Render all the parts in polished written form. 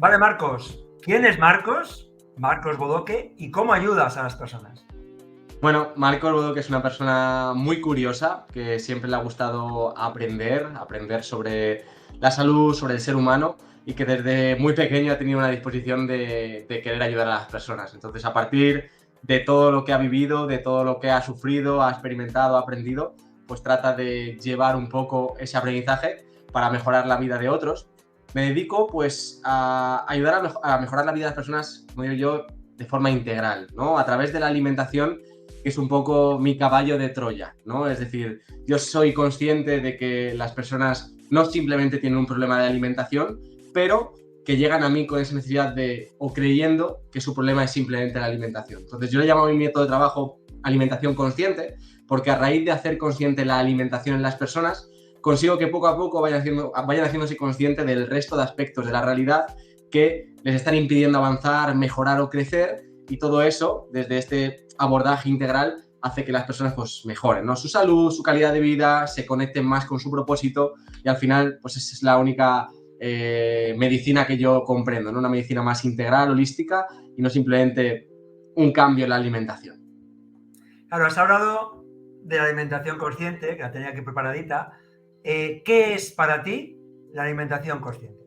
Vale, Marcos. ¿Quién es Marcos? Marcos Bodoque. ¿Y cómo ayudas a las personas? Bueno, Marcos Bodoque es una persona muy curiosa, que siempre le ha gustado aprender sobre la salud, sobre el ser humano, y que desde muy pequeño ha tenido una disposición de querer ayudar a las personas. Entonces, a partir de todo lo que ha vivido, de todo lo que ha sufrido, ha experimentado, ha aprendido, pues trata de llevar un poco ese aprendizaje para mejorar la vida de otros. Me dedico pues a ayudar a mejorar la vida de las personas, como digo yo, de forma integral, ¿no? A través de la alimentación, que es un poco mi caballo de Troya, ¿no? Es decir, yo soy consciente de que las personas no simplemente tienen un problema de alimentación, pero que llegan a mí con esa necesidad de, o creyendo que su problema es simplemente la alimentación. Entonces yo le llamo a mi método de trabajo alimentación consciente, porque a raíz de hacer consciente la alimentación en las personas, consigo que poco a poco vayan haciéndose consciente del resto de aspectos de la realidad que les están impidiendo avanzar, mejorar o crecer, y todo eso, desde este abordaje integral, hace que las personas pues mejoren, ¿no? Su salud, su calidad de vida, se conecten más con su propósito, y al final pues esa es la única medicina que yo comprendo, ¿no? Una medicina más integral, holística, y no simplemente un cambio en la alimentación. Claro, has hablado de la alimentación consciente, que la tenía aquí preparadita. ¿Qué es para ti la alimentación consciente?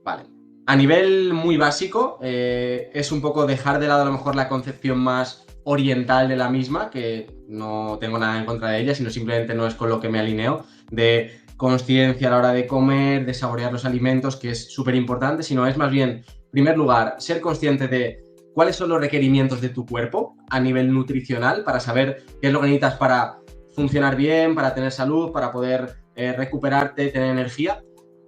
Vale. A nivel muy básico, es un poco dejar de lado a lo mejor la concepción más oriental de la misma, que no tengo nada en contra de ella, sino simplemente no es con lo que me alineo, de conciencia a la hora de comer, de saborear los alimentos, que es súper importante, sino es más bien, en primer lugar, ser consciente de cuáles son los requerimientos de tu cuerpo a nivel nutricional, para saber qué es lo que necesitas para funcionar bien, para tener salud, para poder recuperarte, tener energía.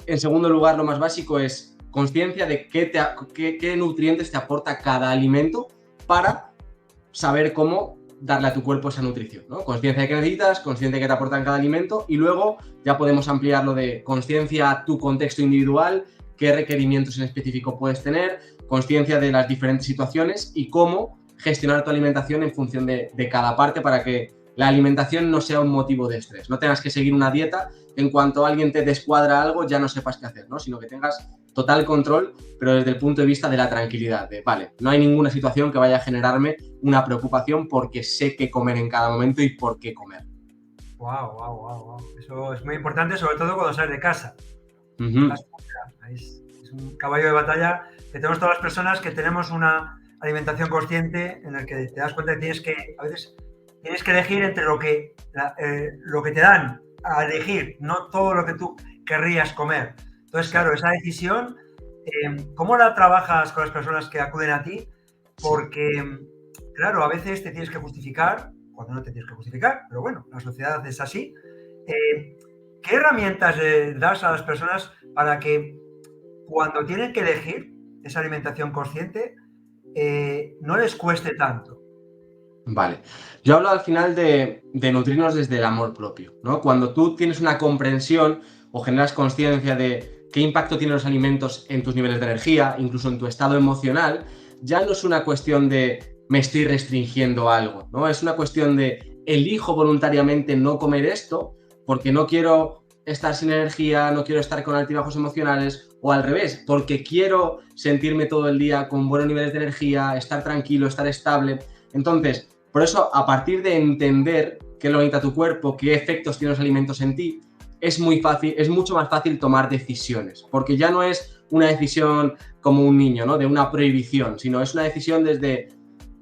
En segundo lugar, lo más básico es conciencia de qué nutrientes te aporta cada alimento, para saber cómo darle a tu cuerpo esa nutrición, ¿no? Conciencia de qué necesitas, conciencia de qué te aportan cada alimento, y luego ya podemos ampliarlo de conciencia a tu contexto individual, qué requerimientos en específico puedes tener, conciencia de las diferentes situaciones y cómo gestionar tu alimentación en función de cada parte, para que la alimentación no sea un motivo de estrés, no tengas que seguir una dieta, en cuanto alguien te descuadra algo ya no sepas qué hacer, ¿no? Sino que tengas total control, pero desde el punto de vista de la tranquilidad, de vale, no hay ninguna situación que vaya a generarme una preocupación, porque sé qué comer en cada momento y por qué comer. Wow, wow, wow, wow. Eso es muy importante, sobre todo cuando sales de casa. Uh-huh. Es un caballo de batalla que tenemos todas las personas que tenemos una alimentación consciente en la que te das cuenta que a veces tienes que elegir entre lo que te dan a elegir, no todo lo que tú querrías comer. Entonces, claro, esa decisión, ¿cómo la trabajas con las personas que acuden a ti? Sí. Porque, claro, a veces te tienes que justificar, cuando no te tienes que justificar, pero bueno, la sociedad es así. ¿Qué herramientas das a las personas para que cuando tienen que elegir esa alimentación consciente, no les cueste tanto? Vale. Yo hablo al final de nutrirnos desde el amor propio, ¿no? Cuando tú tienes una comprensión o generas conciencia de qué impacto tienen los alimentos en tus niveles de energía, incluso en tu estado emocional, ya no es una cuestión de me estoy restringiendo algo, ¿no? Es una cuestión de elijo voluntariamente no comer esto porque no quiero estar sin energía, no quiero estar con altibajos emocionales, o al revés, porque quiero sentirme todo el día con buenos niveles de energía, estar tranquilo, estar estable. Entonces, por eso, a partir de entender qué lo necesita tu cuerpo, qué efectos tienen los alimentos en ti, es mucho más fácil tomar decisiones, porque ya no es una decisión como un niño, ¿no? De una prohibición, sino es una decisión desde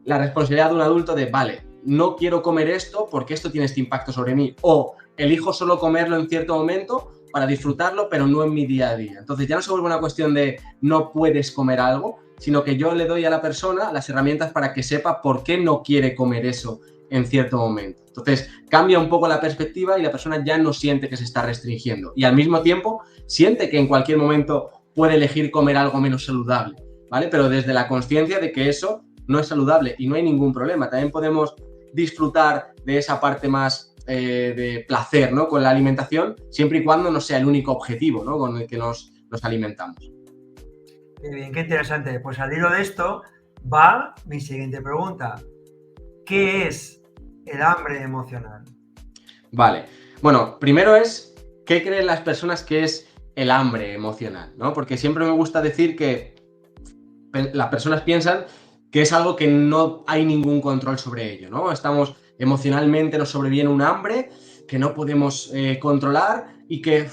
la responsabilidad de un adulto de, vale, no quiero comer esto porque esto tiene este impacto sobre mí, o elijo solo comerlo en cierto momento para disfrutarlo, pero no en mi día a día. Entonces ya no se vuelve una cuestión de no puedes comer algo, sino que yo le doy a la persona las herramientas para que sepa por qué no quiere comer eso en cierto momento. Entonces cambia un poco la perspectiva y la persona ya no siente que se está restringiendo, y al mismo tiempo siente que en cualquier momento puede elegir comer algo menos saludable, ¿vale? Pero desde la conciencia de que eso no es saludable, y no hay ningún problema. También podemos disfrutar de esa parte más de placer, ¿no? Con la alimentación, siempre y cuando no sea el único objetivo, ¿no? Con el que nos alimentamos. Qué bien, qué interesante. Pues al hilo de esto va mi siguiente pregunta. ¿Qué es el hambre emocional? Vale. Bueno, primero es, ¿qué creen las personas que es el hambre emocional? ¿No? Porque siempre me gusta decir que las personas piensan que es algo que no hay ningún control sobre ello, ¿no? Estamos emocionalmente, nos sobreviene un hambre que no podemos controlar y que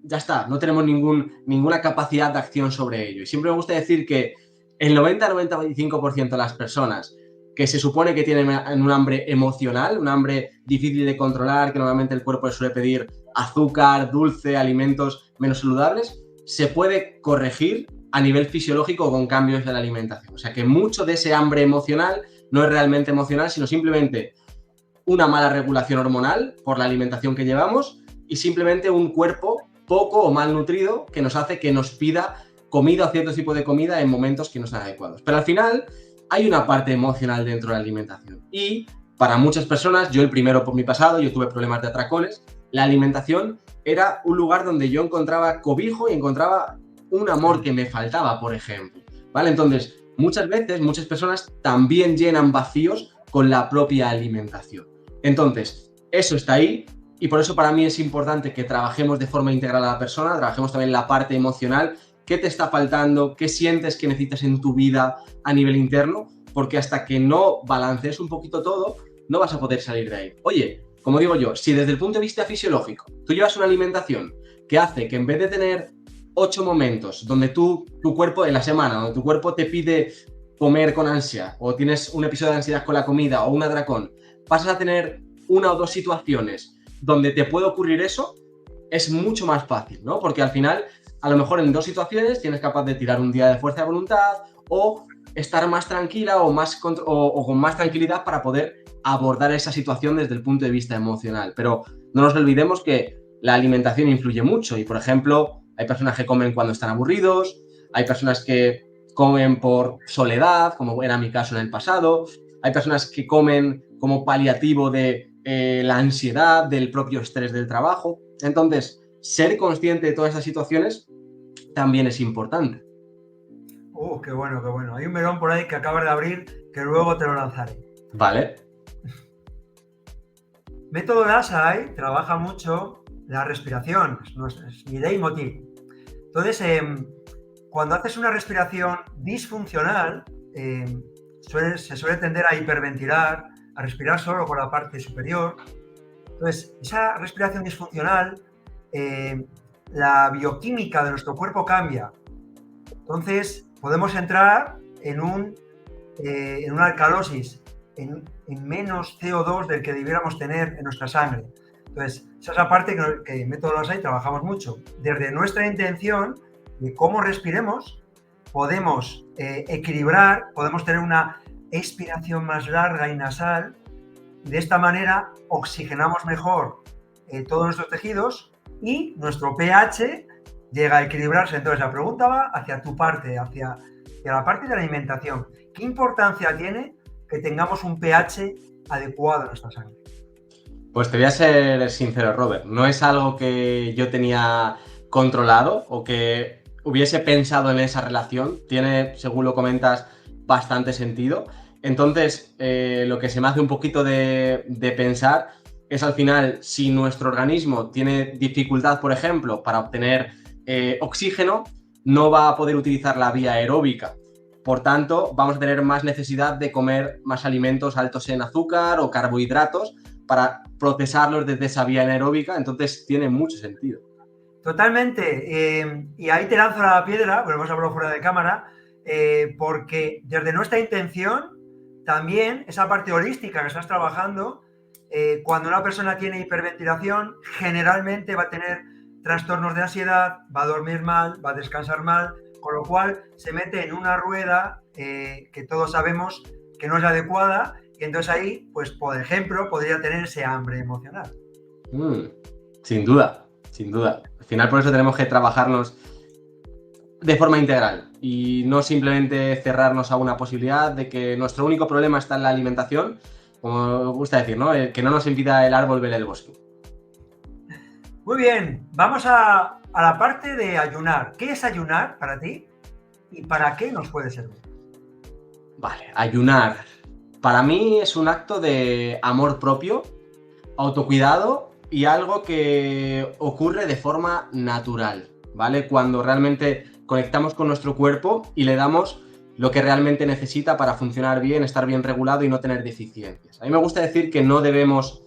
ya está, no tenemos ninguna capacidad de acción sobre ello. Y siempre me gusta decir que el 90-95% de las personas que se supone que tienen un hambre emocional, un hambre difícil de controlar, que normalmente el cuerpo le suele pedir azúcar, dulce, alimentos menos saludables, se puede corregir a nivel fisiológico con cambios en la alimentación. O sea que mucho de ese hambre emocional no es realmente emocional, sino simplemente una mala regulación hormonal por la alimentación que llevamos y simplemente un cuerpo poco o mal nutrido que nos hace que nos pida comida o cierto tipo de comida en momentos que no sean adecuados. Pero al final hay una parte emocional dentro de la alimentación y para muchas personas, yo el primero por mi pasado, yo tuve problemas de atracones, la alimentación era un lugar donde yo encontraba cobijo y encontraba un amor que me faltaba, por ejemplo, ¿vale? Entonces, muchas veces, muchas personas también llenan vacíos con la propia alimentación. Entonces, eso está ahí y por eso para mí es importante que trabajemos de forma integral a la persona, trabajemos también la parte emocional, qué te está faltando, qué sientes que necesitas en tu vida a nivel interno, porque hasta que no balancees un poquito todo, no vas a poder salir de ahí. Oye, como digo yo, si desde el punto de vista fisiológico tú llevas una alimentación que hace que en vez de tener 8 momentos donde tu cuerpo en la semana, donde tu cuerpo te pide comer con ansia o tienes un episodio de ansiedad con la comida o un atracón, pasas a tener 1 o 2 situaciones donde te puede ocurrir eso, es mucho más fácil, ¿no? Porque al final, a lo mejor en 2 situaciones tienes capaz de tirar un día de fuerza de voluntad o estar más tranquila o con más tranquilidad para poder abordar esa situación desde el punto de vista emocional. Pero no nos olvidemos que la alimentación influye mucho y, por ejemplo, hay personas que comen cuando están aburridos, hay personas que comen por soledad, como era mi caso en el pasado, hay personas que comen como paliativo de la ansiedad, del propio estrés del trabajo. Entonces, ser consciente de todas estas situaciones también es importante. Qué bueno, qué bueno. Hay un melón por ahí que acabas de abrir que luego te lo lanzaré. Vale. Método Nasai trabaja mucho la respiración, es mi leitmotiv. Entonces, cuando haces una respiración disfuncional, se suele tender a hiperventilar, a respirar solo con la parte superior. Entonces, esa respiración disfuncional, la bioquímica de nuestro cuerpo cambia. Entonces, podemos entrar en una alcalosis, en menos CO2 del que debiéramos tener en nuestra sangre. Entonces, esa es la parte que en Método Nasai trabajamos mucho. Desde nuestra intención de cómo respiremos, podemos equilibrar, podemos tener una expiración más larga y nasal. Y de esta manera oxigenamos mejor todos nuestros tejidos y nuestro pH llega a equilibrarse. Entonces, la pregunta va hacia tu parte, hacia la parte de la alimentación. ¿Qué importancia tiene que tengamos un pH adecuado en nuestra sangre? Pues te voy a ser sincero, Robert. No es algo que yo tenía controlado o que hubiese pensado en esa relación. Tiene, según lo comentas, bastante sentido. Entonces, lo que se me hace un poquito de pensar es al final, si nuestro organismo tiene dificultad, por ejemplo, para obtener oxígeno, no va a poder utilizar la vía aeróbica. Por tanto, vamos a tener más necesidad de comer más alimentos altos en azúcar o carbohidratos para procesarlos desde esa vía anaeróbica. Entonces, tiene mucho sentido. Totalmente. Y ahí te lanzo la piedra, pero hemos hablado fuera de cámara, porque desde nuestra intención, también esa parte holística que estás trabajando, cuando una persona tiene hiperventilación, generalmente va a tener trastornos de ansiedad, va a dormir mal, va a descansar mal, con lo cual se mete en una rueda que todos sabemos que no es adecuada y entonces ahí, pues por ejemplo, podría tener ese hambre emocional. Sin duda, sin duda. Al final por eso tenemos que trabajarnos de forma integral y no simplemente cerrarnos a una posibilidad de que nuestro único problema está en la alimentación, como me gusta decir, ¿no? Que no nos impida el árbol ver el bosque. Muy bien, vamos a la parte de ayunar. ¿Qué es ayunar para ti y para qué nos puede servir? Vale, ayunar. Para mí es un acto de amor propio, autocuidado y algo que ocurre de forma natural, ¿vale? Cuando realmente conectamos con nuestro cuerpo y le damos lo que realmente necesita para funcionar bien, estar bien regulado y no tener deficiencias. A mí me gusta decir que no debemos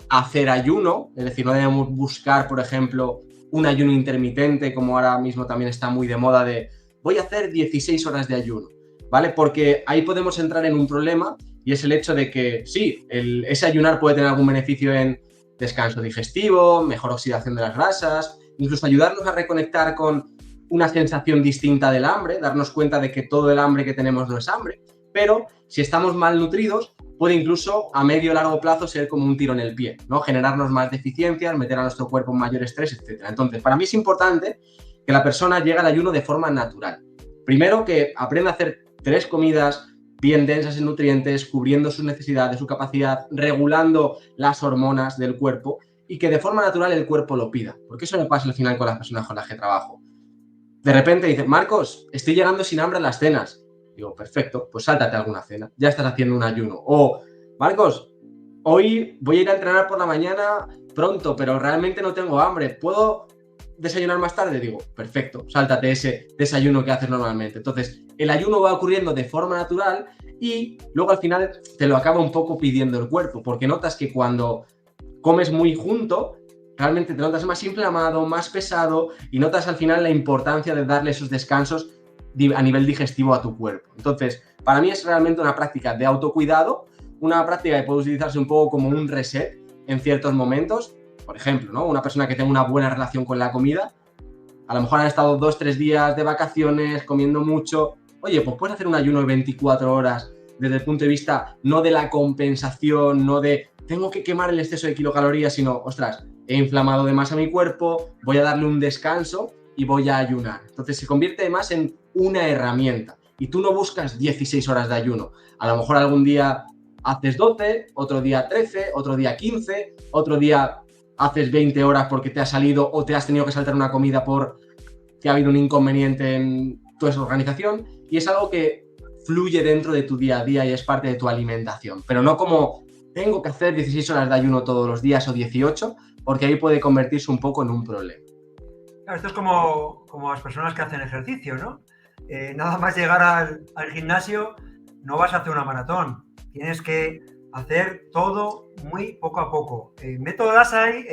hacer ayuno, es decir, no debemos buscar, por ejemplo, un ayuno intermitente, como ahora mismo también está muy de moda de voy a hacer 16 horas de ayuno, ¿vale? Porque ahí podemos entrar en un problema y es el hecho de que sí, ese ayunar puede tener algún beneficio en descanso digestivo, mejor oxidación de las grasas, incluso ayudarnos a reconectar con una sensación distinta del hambre, darnos cuenta de que todo el hambre que tenemos no es hambre, pero si estamos malnutridos puede incluso a medio o largo plazo ser como un tiro en el pie, ¿no? Generarnos más deficiencias, meter a nuestro cuerpo en mayor estrés, etc. Entonces, para mí es importante que la persona llegue al ayuno de forma natural. Primero, que aprenda a hacer 3 comidas bien densas en nutrientes, cubriendo sus necesidades, su capacidad, regulando las hormonas del cuerpo y que de forma natural el cuerpo lo pida. Porque eso me pasa al final con las personas con las que trabajo. De repente dicen, Marcos, estoy llegando sin hambre a las cenas. Digo, perfecto, pues sáltate alguna cena, ya estás haciendo un ayuno. O, Marcos, hoy voy a ir a entrenar por la mañana pronto, pero realmente no tengo hambre, ¿puedo desayunar más tarde? Digo, perfecto, sáltate ese desayuno que haces normalmente. Entonces, el ayuno va ocurriendo de forma natural y luego al final te lo acaba un poco pidiendo el cuerpo, porque notas que cuando comes muy junto, realmente te notas más inflamado, más pesado y notas al final la importancia de darle esos descansos a nivel digestivo a tu cuerpo. Entonces, para mí es realmente una práctica de autocuidado, una práctica que puede utilizarse un poco como un reset en ciertos momentos. Por ejemplo, ¿no? Una persona que tenga una buena relación con la comida, a lo mejor han estado 2-3 días de vacaciones, comiendo mucho. Oye, pues puedes hacer un ayuno de 24 horas desde el punto de vista no de la compensación, no de tengo que quemar el exceso de kilocalorías, sino, ostras, he inflamado de más a mi cuerpo, voy a darle un descanso y voy a ayunar. Entonces se convierte más en una herramienta y tú no buscas 16 horas de ayuno. A lo mejor algún día haces 12, otro día 13, otro día 15, otro día haces 20 horas porque te ha salido o te has tenido que saltar una comida porque ha habido un inconveniente en tu organización y es algo que fluye dentro de tu día a día y es parte de tu alimentación, pero no como tengo que hacer 16 horas de ayuno todos los días o 18, porque ahí puede convertirse un poco en un problema. Claro, esto es como las personas que hacen ejercicio, ¿no? Nada más llegar al gimnasio no vas a hacer una maratón, tienes que hacer todo muy poco a poco. Método Dasai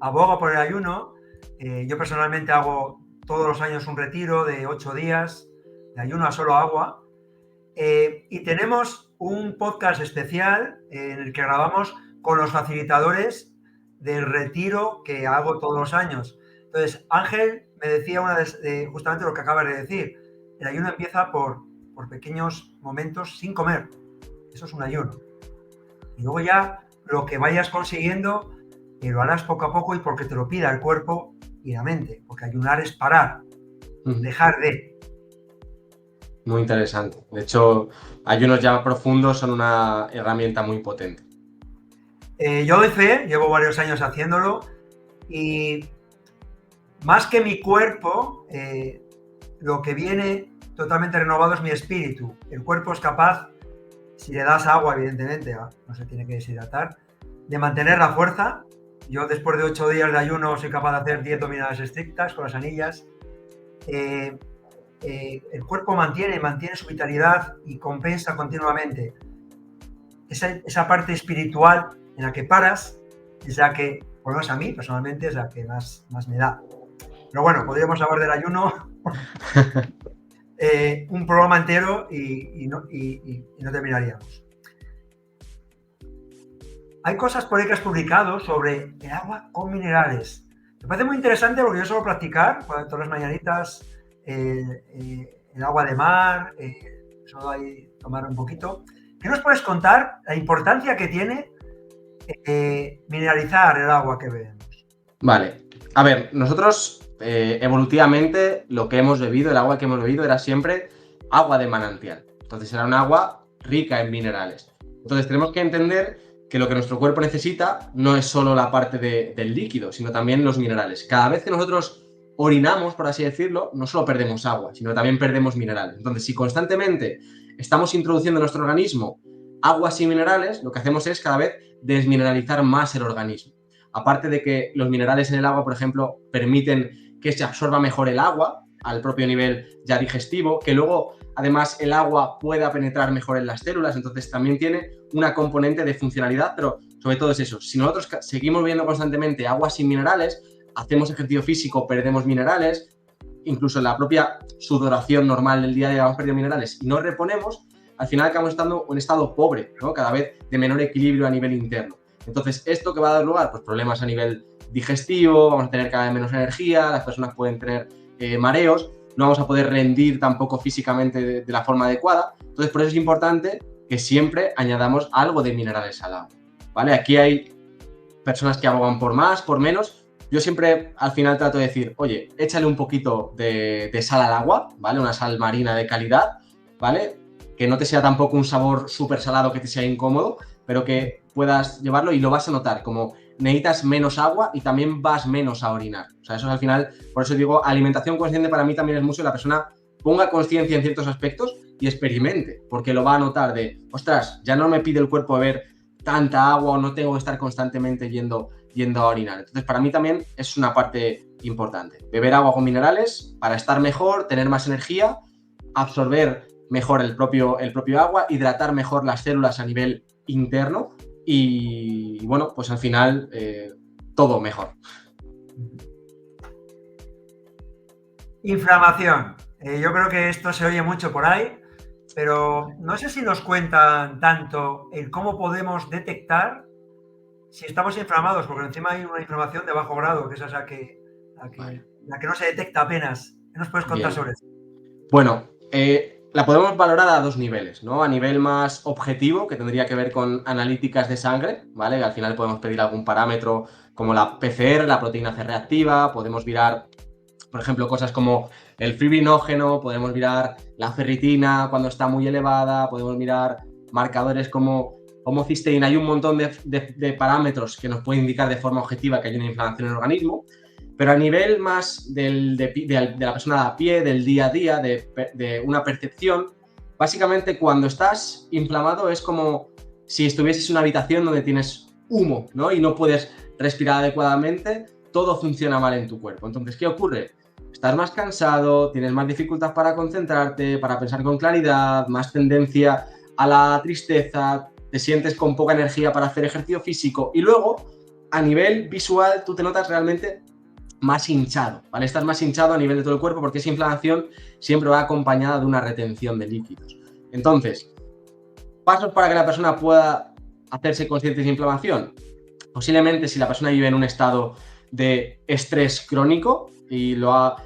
aboga por el ayuno. Yo personalmente hago todos los años un retiro de 8 días de ayuno a solo agua. Y tenemos un podcast especial en el que grabamos con los facilitadores del retiro que hago todos los años. Entonces, Ángel me decía justamente lo que acabas de decir. El ayuno empieza por pequeños momentos sin comer. Eso es un ayuno. Y luego ya lo que vayas consiguiendo, lo harás poco a poco y porque te lo pida el cuerpo y la mente. Porque ayunar es parar, dejar de. Muy interesante. De hecho, ayunos ya profundos son una herramienta muy potente. Yo doy fe, llevo varios años haciéndolo y más que mi cuerpo, lo que viene totalmente renovado es mi espíritu. El cuerpo es capaz, si le das agua, evidentemente, no se tiene que deshidratar, de mantener la fuerza. Yo después de 8 días de ayuno soy capaz de hacer 10 dominadas estrictas con las anillas. El cuerpo mantiene su vitalidad y compensa continuamente. Esa parte espiritual en la que paras es la que, por lo menos a mí personalmente, es la que más me da. Pero bueno, podríamos hablar del ayuno un programa entero y no terminaríamos. Hay cosas por ahí que has publicado sobre el agua con minerales. Me parece muy interesante porque yo suelo practicar todas las mañanitas el agua de mar, solo ahí tomar un poquito. ¿Qué nos puedes contar la importancia que tiene mineralizar el agua que bebemos? Vale, a ver, nosotros evolutivamente lo que hemos bebido, el agua que hemos bebido era siempre agua de manantial. Entonces era un agua rica en minerales. Entonces tenemos que entender que lo que nuestro cuerpo necesita no es solo la parte del líquido, sino también los minerales. Cada vez que nosotros orinamos, por así decirlo, no solo perdemos agua, sino también perdemos minerales. Entonces, si constantemente estamos introduciendo en nuestro organismo aguas y minerales, lo que hacemos es cada vez desmineralizar más el organismo. Aparte de que los minerales en el agua, por ejemplo, permiten que se absorba mejor el agua al propio nivel ya digestivo, que luego además el agua pueda penetrar mejor en las células, entonces también tiene una componente de funcionalidad, pero sobre todo es eso. Si nosotros seguimos bebiendo constantemente agua sin minerales, hacemos ejercicio físico, perdemos minerales, incluso en la propia sudoración normal del día a día vamos perdiendo minerales y no reponemos, al final acabamos estando en un estado pobre, ¿no? Cada vez de menor equilibrio a nivel interno. Entonces, ¿esto qué va a dar lugar? Pues problemas a nivel digestivo, vamos a tener cada vez menos energía, las personas pueden tener mareos, no vamos a poder rendir tampoco físicamente de la forma adecuada. Entonces, por eso es importante que siempre añadamos algo de minerales al agua, ¿vale? Aquí hay personas que abogan por más, por menos. Yo siempre al final trato de decir, oye, échale un poquito de sal al agua, ¿vale? Una sal marina de calidad, ¿vale? Que no te sea tampoco un sabor súper salado que te sea incómodo, pero que puedas llevarlo y lo vas a notar, como necesitas menos agua y también vas menos a orinar. O sea, eso es al final, por eso digo, alimentación consciente para mí también es mucho que la persona ponga conciencia en ciertos aspectos y experimente, porque lo va a notar de, ostras, ya no me pide el cuerpo beber tanta agua o no tengo que estar constantemente yendo a orinar. Entonces, para mí también es una parte importante. Beber agua con minerales para estar mejor, tener más energía, absorber mejor el propio agua, hidratar mejor las células a nivel interno y bueno, pues al final todo mejor. Inflamación. Yo creo que esto se oye mucho por ahí, pero no sé si nos cuentan tanto el cómo podemos detectar si estamos inflamados, porque encima hay una inflamación de bajo grado, que es esa la que no se detecta apenas. ¿Qué nos puedes contar sobre eso? Bueno, la podemos valorar a dos niveles, ¿no? A nivel más objetivo, que tendría que ver con analíticas de sangre, ¿vale? Que al final podemos pedir algún parámetro como la PCR, la proteína C reactiva, podemos mirar, por ejemplo, cosas como el fibrinógeno, podemos mirar la ferritina cuando está muy elevada, podemos mirar marcadores como homocisteína. Hay un montón de parámetros que nos pueden indicar de forma objetiva que hay una inflamación en el organismo. Pero a nivel más de la persona a pie, del día a día, de una percepción, básicamente cuando estás inflamado es como si estuvieses en una habitación donde tienes humo, ¿no? Y no puedes respirar adecuadamente, todo funciona mal en tu cuerpo. Entonces, ¿qué ocurre? Estás más cansado, tienes más dificultad para concentrarte, para pensar con claridad, más tendencia a la tristeza, te sientes con poca energía para hacer ejercicio físico y luego, a nivel visual, tú te notas realmente más hinchado, ¿vale? Estás más hinchado a nivel de todo el cuerpo porque esa inflamación siempre va acompañada de una retención de líquidos. Entonces, pasos para que la persona pueda hacerse consciente de inflamación. Posiblemente si la persona vive en un estado de estrés crónico y lo ha,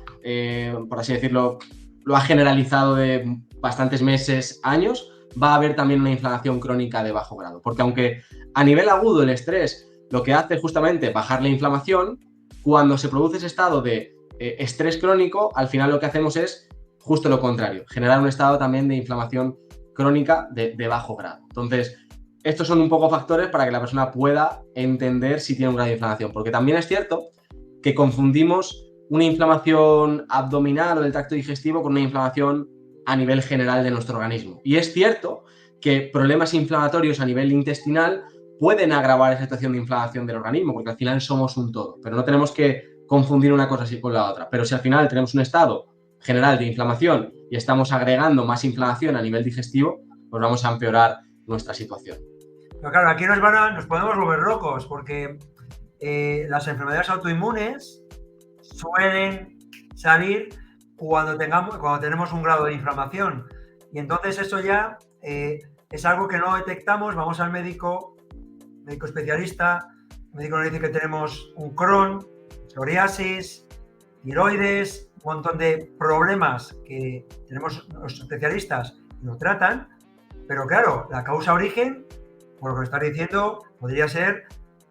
por así decirlo, lo ha generalizado de bastantes meses, años, va a haber también una inflamación crónica de bajo grado. Porque aunque a nivel agudo el estrés lo que hace es justamente bajar la inflamación, cuando se produce ese estado de estrés crónico, al final lo que hacemos es justo lo contrario, generar un estado también de inflamación crónica de bajo grado. Entonces, estos son un poco factores para que la persona pueda entender si tiene un grado de inflamación, porque también es cierto que confundimos una inflamación abdominal o del tracto digestivo con una inflamación a nivel general de nuestro organismo. Y es cierto que problemas inflamatorios a nivel intestinal pueden agravar esa situación de inflamación del organismo, porque al final somos un todo, pero no tenemos que confundir una cosa así con la otra. Pero si al final tenemos un estado general de inflamación y estamos agregando más inflamación a nivel digestivo, pues vamos a empeorar nuestra situación. Pero claro, aquí nos podemos volver locos, porque las enfermedades autoinmunes suelen salir cuando tenemos un grado de inflamación. Y entonces eso ya es algo que no detectamos, vamos al médico especialista, el médico nos dice que tenemos un Crohn, psoriasis, tiroides, un montón de problemas que tenemos los especialistas y lo tratan, pero claro, la causa origen, por lo que estás diciendo, podría ser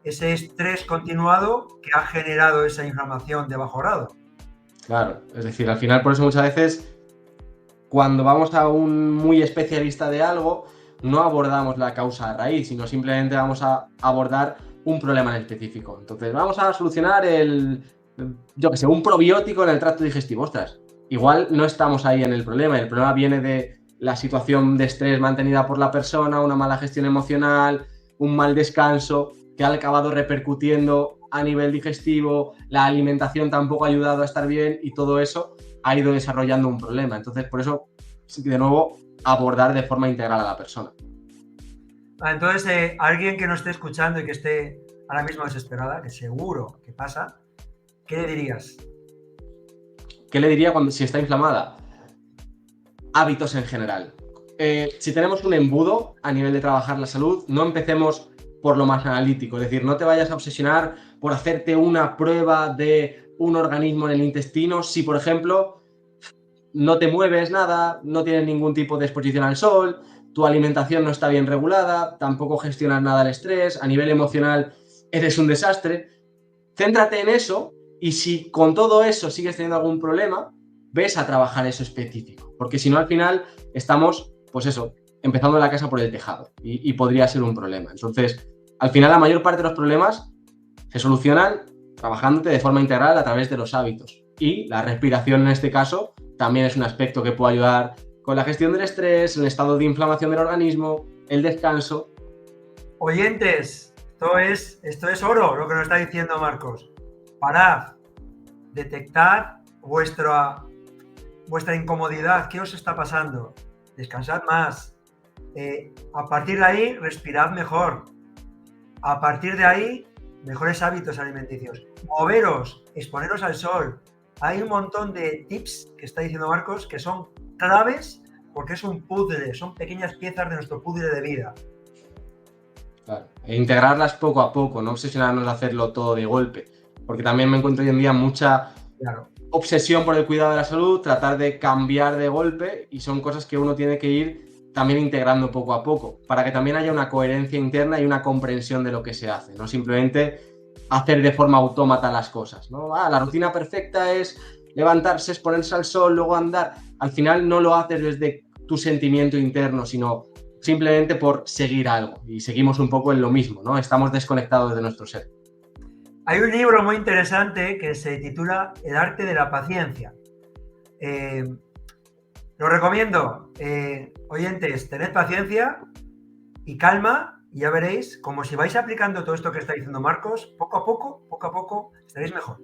ese estrés continuado que ha generado esa inflamación de bajo grado. Claro, es decir, al final por eso muchas veces cuando vamos a un muy especialista de algo, no abordamos la causa de raíz, sino simplemente vamos a abordar un problema en específico. Entonces, vamos a solucionar un probiótico en el tracto digestivo. Ostras, igual no estamos ahí en el problema viene de la situación de estrés mantenida por la persona, una mala gestión emocional, un mal descanso que ha acabado repercutiendo a nivel digestivo, la alimentación tampoco ha ayudado a estar bien y todo eso ha ido desarrollando un problema. Entonces, por eso de nuevo, abordar de forma integral a la persona. Entonces, alguien que nos esté escuchando y que esté ahora mismo desesperada, que seguro que pasa, ¿qué le dirías? ¿Qué le diría si está inflamada? Hábitos en general. Si tenemos un embudo a nivel de trabajar la salud, no empecemos por lo más analítico, es decir, no te vayas a obsesionar por hacerte una prueba de un organismo en el intestino si, por ejemplo, no te mueves nada, no tienes ningún tipo de exposición al sol, tu alimentación no está bien regulada, tampoco gestionas nada el estrés, a nivel emocional eres un desastre. Céntrate en eso y si con todo eso sigues teniendo algún problema, ves a trabajar eso específico, porque si no al final estamos, pues eso, empezando la casa por el tejado y podría ser un problema. Entonces, al final la mayor parte de los problemas se solucionan trabajándote de forma integral a través de los hábitos. Y la respiración en este caso también es un aspecto que puede ayudar con la gestión del estrés, el estado de inflamación del organismo, el descanso. Oyentes, esto es oro lo que nos está diciendo Marcos. Parad, detectad vuestra incomodidad, qué os está pasando, descansad más. A partir de ahí, respirad mejor. A partir de ahí, mejores hábitos alimenticios. Moveros, exponeros al sol. Hay un montón de tips que está diciendo Marcos que son claves porque es un puzzle, son pequeñas piezas de nuestro puzzle de vida. Claro. E integrarlas poco a poco, no obsesionarnos de hacerlo todo de golpe, porque también me encuentro hoy en día mucha obsesión por el cuidado de la salud, tratar de cambiar de golpe y son cosas que uno tiene que ir también integrando poco a poco, para que también haya una coherencia interna y una comprensión de lo que se hace, no simplemente hacer de forma autómata las cosas, ¿no? La rutina perfecta es levantarse, exponerse al sol, luego andar. Al final no lo haces desde tu sentimiento interno, sino simplemente por seguir algo. Y seguimos un poco en lo mismo, ¿no? Estamos desconectados de nuestro ser. Hay un libro muy interesante que se titula El arte de la paciencia. Lo recomiendo. Oyentes, tened paciencia y calma y ya veréis como si vais aplicando todo esto que está diciendo Marcos, poco a poco, estaréis mejor.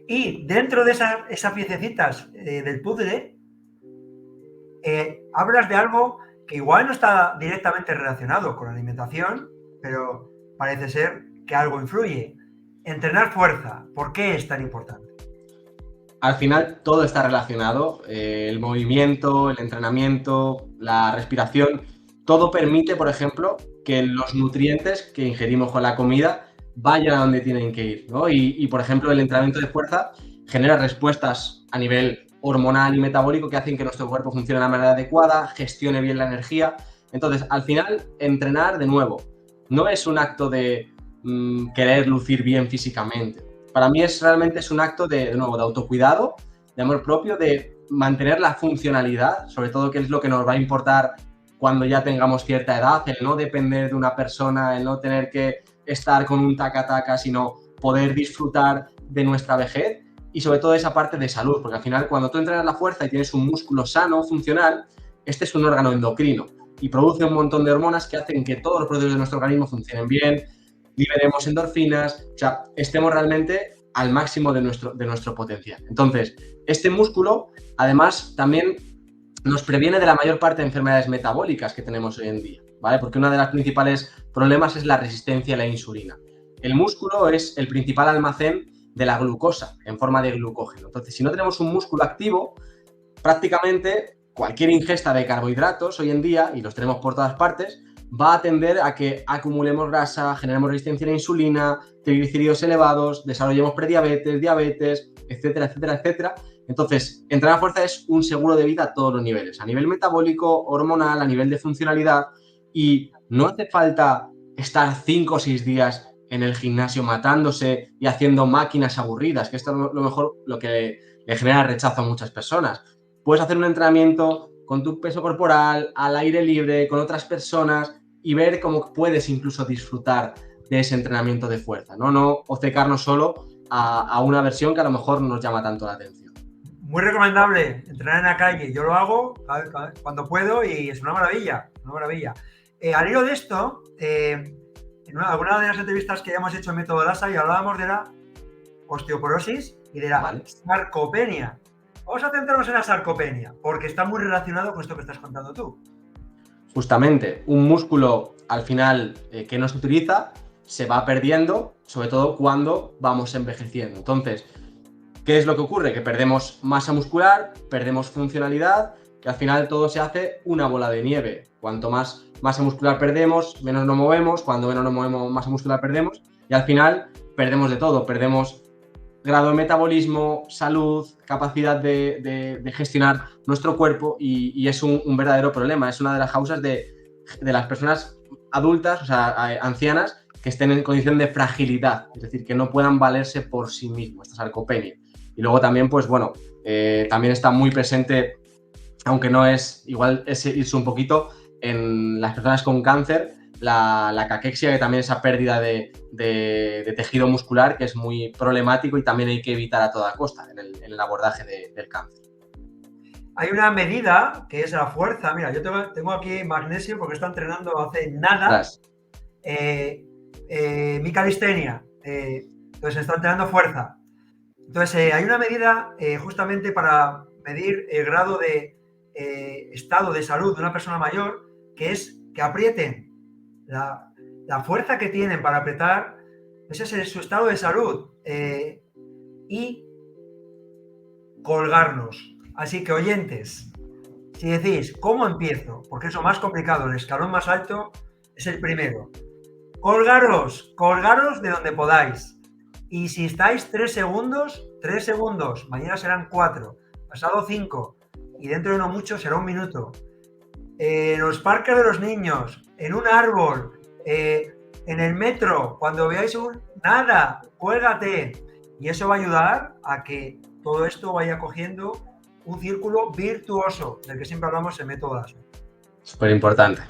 Y dentro de esas piececitas del puzzle, hablas de algo que igual no está directamente relacionado con la alimentación, pero parece ser que algo influye. Entrenar fuerza, ¿por qué es tan importante? Al final todo está relacionado, el movimiento, el entrenamiento, la respiración, todo permite, por ejemplo, que los nutrientes que ingerimos con la comida vayan a donde tienen que ir, ¿no? Y por ejemplo, el entrenamiento de fuerza genera respuestas a nivel hormonal y metabólico que hacen que nuestro cuerpo funcione de la manera adecuada, gestione bien la energía. Entonces, al final, entrenar de nuevo no es un acto de querer lucir bien físicamente. Para mí realmente es un acto de nuevo, de autocuidado, de amor propio, de mantener la funcionalidad, sobre todo que es lo que nos va a importar cuando ya tengamos cierta edad, el no depender de una persona, el no tener que estar con un taca-taca, sino poder disfrutar de nuestra vejez y sobre todo esa parte de salud, porque al final cuando tú entrenas la fuerza y tienes un músculo sano, funcional, este es un órgano endocrino y produce un montón de hormonas que hacen que todos los procesos de nuestro organismo funcionen bien, liberemos endorfinas, o sea, estemos realmente al máximo de nuestro potencial. Entonces, este músculo, además, también nos previene de la mayor parte de enfermedades metabólicas que tenemos hoy en día, ¿vale? Porque uno de los principales problemas es la resistencia a la insulina. El músculo es el principal almacén de la glucosa en forma de glucógeno. Entonces, si no tenemos un músculo activo, prácticamente cualquier ingesta de carbohidratos hoy en día, y los tenemos por todas partes, va a tender a que acumulemos grasa, generemos resistencia a la insulina, triglicéridos elevados, desarrollemos prediabetes, diabetes, etcétera, etcétera, etcétera. Entonces, entrenar fuerza es un seguro de vida a todos los niveles, a nivel metabólico, hormonal, a nivel de funcionalidad, y no hace falta estar 5 o 6 días en el gimnasio matándose y haciendo máquinas aburridas, que esto es lo mejor lo que le genera rechazo a muchas personas. Puedes hacer un entrenamiento con tu peso corporal, al aire libre, con otras personas y ver cómo puedes incluso disfrutar de ese entrenamiento de fuerza, no obcecarnos solo a una versión que a lo mejor no nos llama tanto la atención. Muy recomendable entrenar en la calle. Yo lo hago cuando puedo y es una maravilla, una maravilla. Al hilo de esto, en alguna de las entrevistas que ya hemos hecho en Método Lhasa y hablábamos de la osteoporosis y de la sarcopenia. Vamos a centrarnos en la sarcopenia, porque está muy relacionado con esto que estás contando tú. Justamente, un músculo al final que no se utiliza se va perdiendo, sobre todo cuando vamos envejeciendo. Entonces, ¿qué es lo que ocurre? Que perdemos masa muscular, perdemos funcionalidad, que al final todo se hace una bola de nieve. Cuanto más masa muscular perdemos, menos nos movemos, cuando menos nos movemos, masa muscular perdemos, y al final perdemos de todo, perdemos grado de metabolismo, salud, capacidad de gestionar nuestro cuerpo y es un verdadero problema. Es una de las causas de las personas adultas, o sea, ancianas, que estén en condición de fragilidad, es decir, que no puedan valerse por sí mismos, esta sarcopenia. Y luego también, pues bueno, también está muy presente, aunque no es, igual es irse un poquito, en las personas con cáncer, la caquexia, que también es esa pérdida de tejido muscular, que es muy problemático y también hay que evitar a toda costa en el abordaje del cáncer. Hay una medida que es la fuerza. Mira, yo tengo aquí magnesio porque está entrenando hace nada. Mi calistenia. Entonces está entrenando fuerza. Entonces hay una medida justamente para medir el grado de estado de salud de una persona mayor, que es que aprieten. La fuerza que tienen para apretar, ese es su estado de salud. Y colgarnos. Así que, oyentes, si decís, ¿cómo empiezo? Porque es lo más complicado, el escalón más alto es el primero. Colgaros de donde podáis. Y si estáis 3 segundos, mañana serán 4, pasado 5, y dentro de no mucho será 1 minuto. En los parques de los niños, en un árbol, en el metro, cuando veáis nada, cuélgate. Y eso va a ayudar a que todo esto vaya cogiendo un círculo virtuoso, del que siempre hablamos en método ASO. Súper importante,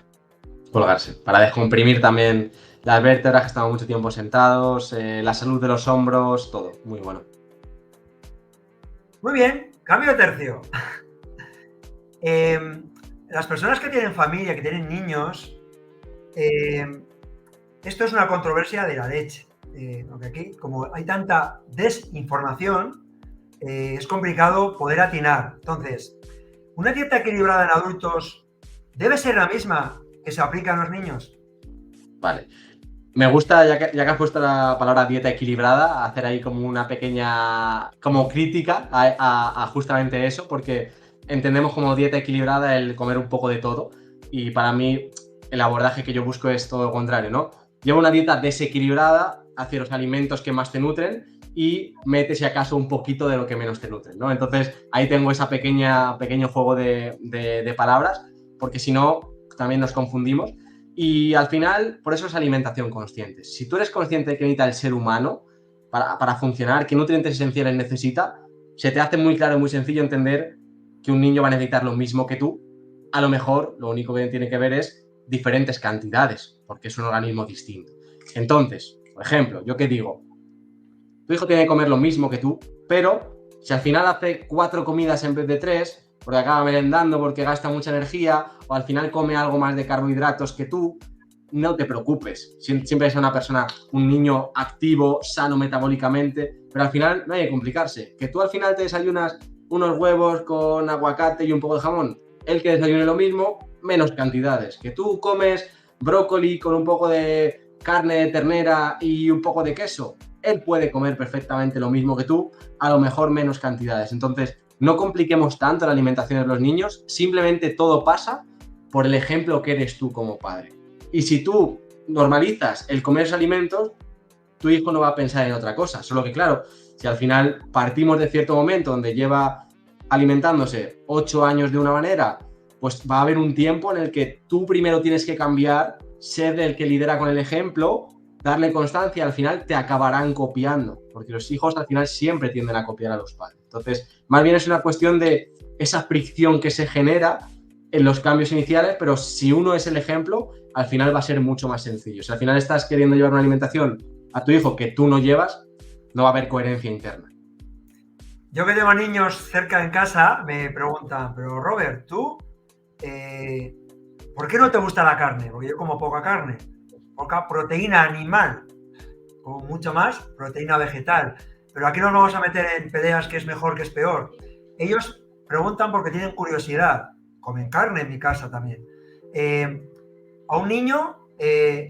colgarse, para descomprimir también las vértebras, que estamos mucho tiempo sentados, la salud de los hombros, todo, muy bueno. Muy bien, cambio de tercio. Las personas que tienen familia, que tienen niños, esto es una controversia de la leche. Porque aquí, como hay tanta desinformación, es complicado poder atinar. Entonces, ¿una dieta equilibrada en adultos debe ser la misma que se aplica en los niños? Vale. Me gusta, ya que has puesto la palabra dieta equilibrada, hacer ahí como una pequeña como crítica a justamente eso, porque entendemos como dieta equilibrada el comer un poco de todo, y para mí el abordaje que yo busco es todo lo contrario, ¿no? Lleva una dieta desequilibrada hacia los alimentos que más te nutren y mete, si acaso, un poquito de lo que menos te nutren, ¿no? Entonces ahí tengo ese pequeño juego de palabras, porque si no también nos confundimos. Y al final, por eso es alimentación consciente. Si tú eres consciente de que necesita el ser humano para funcionar, qué nutrientes esenciales necesita, se te hace muy claro y muy sencillo entender que un niño va a necesitar lo mismo que tú. A lo mejor lo único que tiene que ver es diferentes cantidades, porque es un organismo distinto. Entonces, por ejemplo, ¿yo qué digo? Tu hijo tiene que comer lo mismo que tú, pero si al final hace 4 comidas en vez de 3, porque acaba merendando, porque gasta mucha energía, o al final come algo más de carbohidratos que tú, no te preocupes. Siempre es una persona, un niño activo, sano metabólicamente, pero al final no hay que complicarse. Que tú al final te desayunas unos huevos con aguacate y un poco de jamón, el que desayune lo mismo, menos cantidades. Que tú comes brócoli con un poco de carne de ternera y un poco de queso, él puede comer perfectamente lo mismo que tú, a lo mejor menos cantidades. Entonces, no compliquemos tanto la alimentación de los niños, simplemente todo pasa por el ejemplo que eres tú como padre. Y si tú normalizas el comer esos alimentos, tu hijo no va a pensar en otra cosa. Solo que, claro, si al final partimos de cierto momento donde lleva alimentándose 8 años de una manera, pues va a haber un tiempo en el que tú primero tienes que cambiar, ser el que lidera con el ejemplo, darle constancia, al final te acabarán copiando, porque los hijos al final siempre tienden a copiar a los padres. Entonces, más bien es una cuestión de esa fricción que se genera en los cambios iniciales, pero si uno es el ejemplo, al final va a ser mucho más sencillo. Si al final estás queriendo llevar una alimentación a tu hijo que tú no llevas, no va a haber coherencia interna. Yo que tengo niños cerca en casa, me preguntan, pero Robert, ¿tú por qué no te gusta la carne? Porque yo como poca carne. Poca proteína animal, como mucho más proteína vegetal. Pero aquí nos vamos a meter en peleas que es mejor, que es peor. ellos preguntan porque tienen curiosidad. Comen carne en mi casa también. A un niño,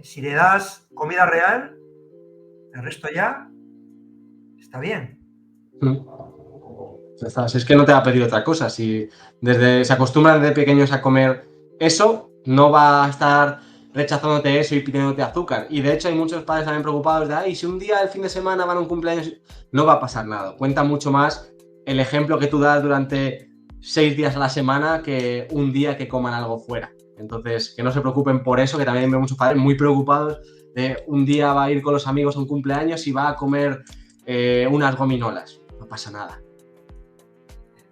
si le das comida real, el resto ya está bien. Ya está. Si es que no te va a pedir otra cosa. Si se acostumbran desde pequeños a comer eso, no va a estar rechazándote eso y pidiéndote azúcar. Y de hecho hay muchos padres también preocupados de, ay, si un día el fin de semana van a un cumpleaños, no va a pasar nada. Cuenta mucho más el ejemplo que tú das durante 6 días a la semana que un día que coman algo fuera. Entonces, que no se preocupen por eso, que también veo muchos padres muy preocupados de un día va a ir con los amigos a un cumpleaños y va a comer unas gominolas. No pasa nada.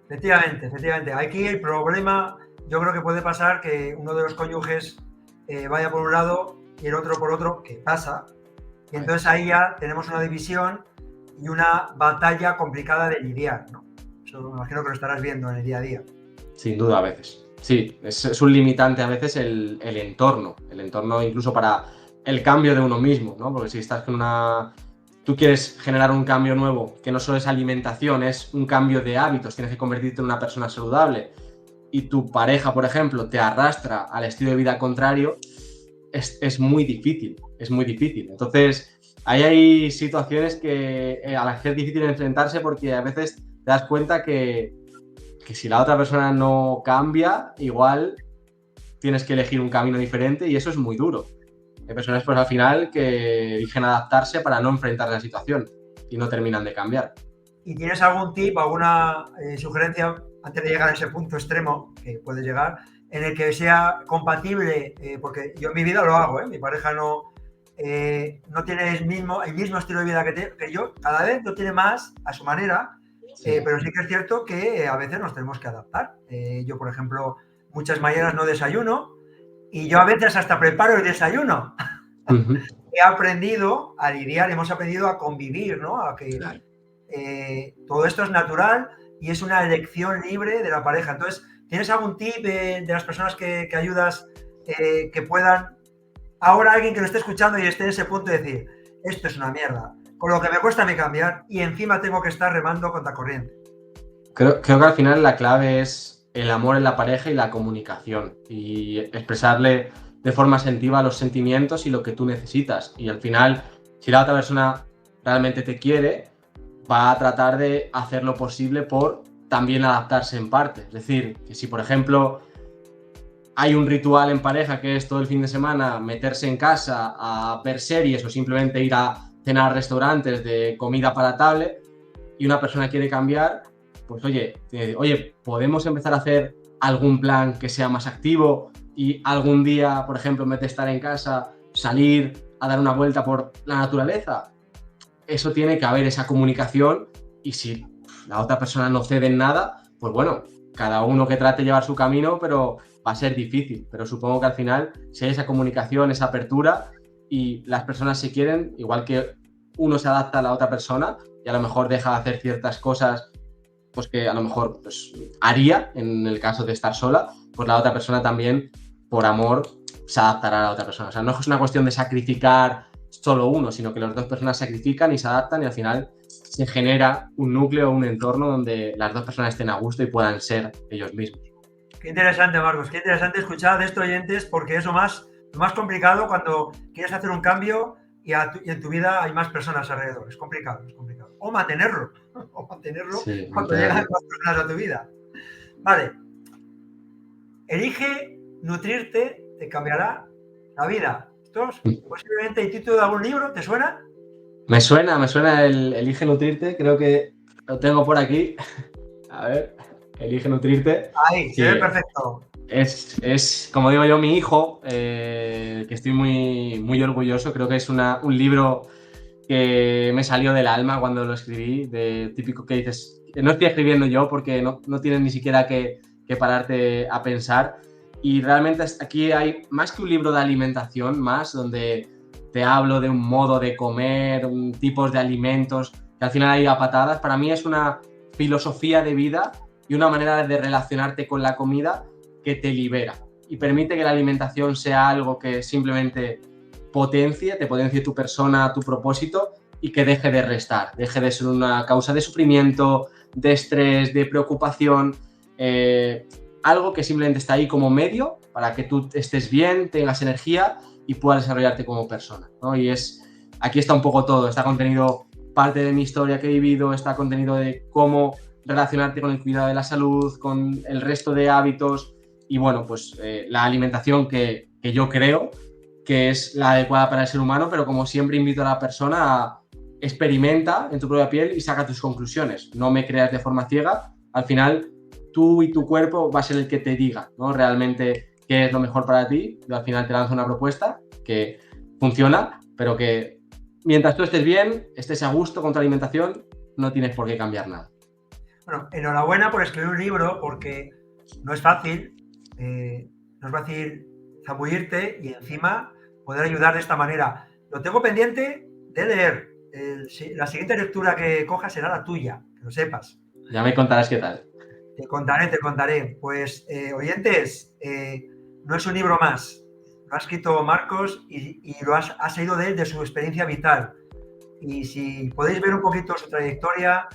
Efectivamente. Aquí el problema, yo creo que puede pasar que uno de los cónyuges vaya por un lado y el otro por otro, que pasa, y entonces ahí ya tenemos una división y una batalla complicada de lidiar, ¿no? Eso me imagino que lo estarás viendo en el día a día. Sin duda, a veces. Sí, es un limitante a veces el entorno incluso para el cambio de uno mismo, ¿no? Porque si estás con tú quieres generar un cambio nuevo, que no solo es alimentación, es un cambio de hábitos, tienes que convertirte en una persona saludable y tu pareja, por ejemplo, te arrastra al estilo de vida contrario, es muy difícil, Entonces, ahí hay situaciones que a las que es difícil enfrentarse porque a veces te das cuenta que si la otra persona no cambia, igual tienes que elegir un camino diferente y eso es muy duro. Hay personas pues al final que eligen adaptarse para no enfrentar la situación y no terminan de cambiar. ¿Y tienes algún tip, alguna sugerencia antes de llegar a ese punto extremo que puedes llegar, en el que sea compatible? Porque yo en mi vida lo hago, mi pareja no tiene el mismo estilo de vida que yo, cada vez lo tiene más a su manera, sí. Pero sí que es cierto que a veces nos tenemos que adaptar. Yo, por ejemplo, muchas mañanas no desayuno y yo a veces hasta preparo el desayuno. Uh-huh. He aprendido a lidiar, hemos aprendido a convivir, ¿no? A que claro. Todo esto es natural y es una elección libre de la pareja. Entonces, ¿tienes algún tip de las personas que ayudas que puedan, ahora alguien que lo esté escuchando y esté en ese punto de decir, esto es una mierda, con lo que me cuesta a mí cambiar y encima tengo que estar remando contra corriente? Creo que al final la clave es el amor en la pareja y la comunicación y expresarle de forma asertiva los sentimientos y lo que tú necesitas. Y al final, si la otra persona realmente te quiere, va a tratar de hacer lo posible por también adaptarse en parte. Es decir, que si por ejemplo hay un ritual en pareja que es todo el fin de semana meterse en casa a ver series o simplemente ir a cenar a restaurantes de comida palatable y una persona quiere cambiar, pues oye, podemos empezar a hacer algún plan que sea más activo y algún día, por ejemplo, en vez de estar en casa, salir a dar una vuelta por la naturaleza. Eso tiene que haber esa comunicación y si la otra persona no cede en nada, pues bueno, cada uno que trate de llevar su camino, pero va a ser difícil. Pero supongo que al final, si hay esa comunicación, esa apertura y las personas se quieren, igual que uno se adapta a la otra persona y a lo mejor deja de hacer ciertas cosas pues que a lo mejor pues, haría en el caso de estar sola, pues la otra persona también, por amor, se adaptará a la otra persona. O sea, no es una cuestión de sacrificar solo uno, sino que las dos personas sacrifican y se adaptan y al final se genera un núcleo, un entorno donde las dos personas estén a gusto y puedan ser ellos mismos. Qué interesante, Marcos, qué interesante escuchar de esto, oyentes, porque es lo más complicado cuando quieres hacer un cambio y en tu vida hay más personas alrededor. Es complicado. O mantenerlo sí, cuando llegan más personas a tu vida. Vale. Elige nutrirte, te cambiará la vida. Esto es posiblemente el título de algún libro, ¿te suena? Me suena el Elige nutrirte, creo que lo tengo por aquí. A ver, Elige nutrirte. Ahí, se ve perfecto. Es, como digo yo, mi hijo, que estoy muy, muy orgulloso. Creo que es un libro que me salió del alma cuando lo escribí, de típico que dices, no estoy escribiendo yo porque no tienes ni siquiera que pararte a pensar. Y realmente aquí hay más que un libro de alimentación, más donde te hablo de un modo de comer, tipos de alimentos, que al final hay a patadas. Para mí es una filosofía de vida y una manera de relacionarte con la comida que te libera y permite que la alimentación sea algo que simplemente te potencie tu persona, tu propósito y que deje de restar, deje de ser una causa de sufrimiento, de estrés, de preocupación, algo que simplemente está ahí como medio para que tú estés bien, tengas energía y puedas desarrollarte como persona, ¿no? Y aquí está un poco todo, está contenido parte de mi historia que he vivido, está contenido de cómo relacionarte con el cuidado de la salud, con el resto de hábitos y bueno, pues la alimentación que yo creo que es la adecuada para el ser humano, pero como siempre invito a la persona a experimenta en tu propia piel y saca tus conclusiones. No me creas de forma ciega. Al final, tú y tu cuerpo va a ser el que te diga, ¿no? Realmente qué es lo mejor para ti. Yo al final te lanzo una propuesta que funciona, pero que mientras tú estés bien, estés a gusto con tu alimentación, no tienes por qué cambiar nada. Bueno, enhorabuena por escribir un libro, porque no es fácil, no es fácil zambullirte y encima poder ayudar de esta manera. Lo tengo pendiente de leer. La siguiente lectura que coja será la tuya, que lo sepas. Ya me contarás qué tal. Te contaré. Pues, oyentes, no es un libro más. Lo ha escrito Marcos y lo ha salido de él, de su experiencia vital. Y si podéis ver un poquito su trayectoria,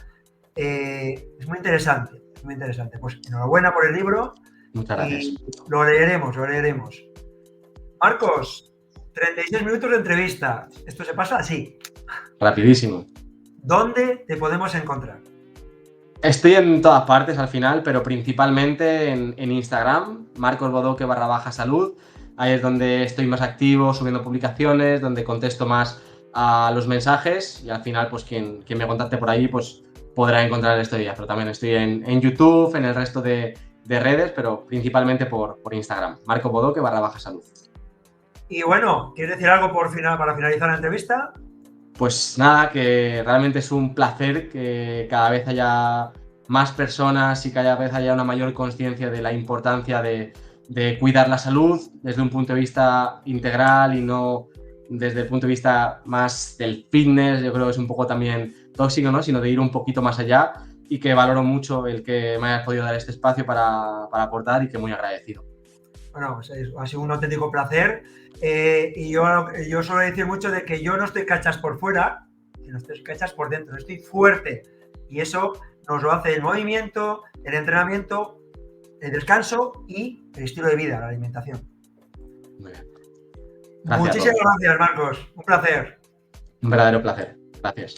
es muy interesante, muy interesante. Pues enhorabuena por el libro. Muchas gracias. Y lo leeremos. Marcos, 36 minutos de entrevista. Esto se pasa así. Rapidísimo. ¿Dónde te podemos encontrar? Estoy en todas partes al final, pero principalmente en Instagram, marcosbodoque_salud. Ahí es donde estoy más activo, subiendo publicaciones, donde contesto más a los mensajes y al final, pues quien me contacte por ahí, pues podrá encontrar esto ya. Pero también estoy en YouTube, en el resto de redes, pero principalmente por Instagram, marcosbodoque_salud. Y bueno, ¿quieres decir algo para finalizar la entrevista? Pues nada, que realmente es un placer que cada vez haya más personas y cada vez haya una mayor conciencia de la importancia de cuidar la salud desde un punto de vista integral y no desde el punto de vista más del fitness. Yo creo que es un poco también tóxico, ¿no? Sino de ir un poquito más allá y que valoro mucho el que me hayas podido dar este espacio para aportar y que muy agradecido. Bueno, pues ha sido un auténtico placer. Y yo suelo decir mucho de que yo no estoy cachas por fuera, sino estoy cachas por dentro, estoy fuerte. Y eso nos lo hace el movimiento, el entrenamiento, el descanso y el estilo de vida, la alimentación. Muy bien. Muchísimas gracias, Marcos. Un placer. Un verdadero placer. Gracias.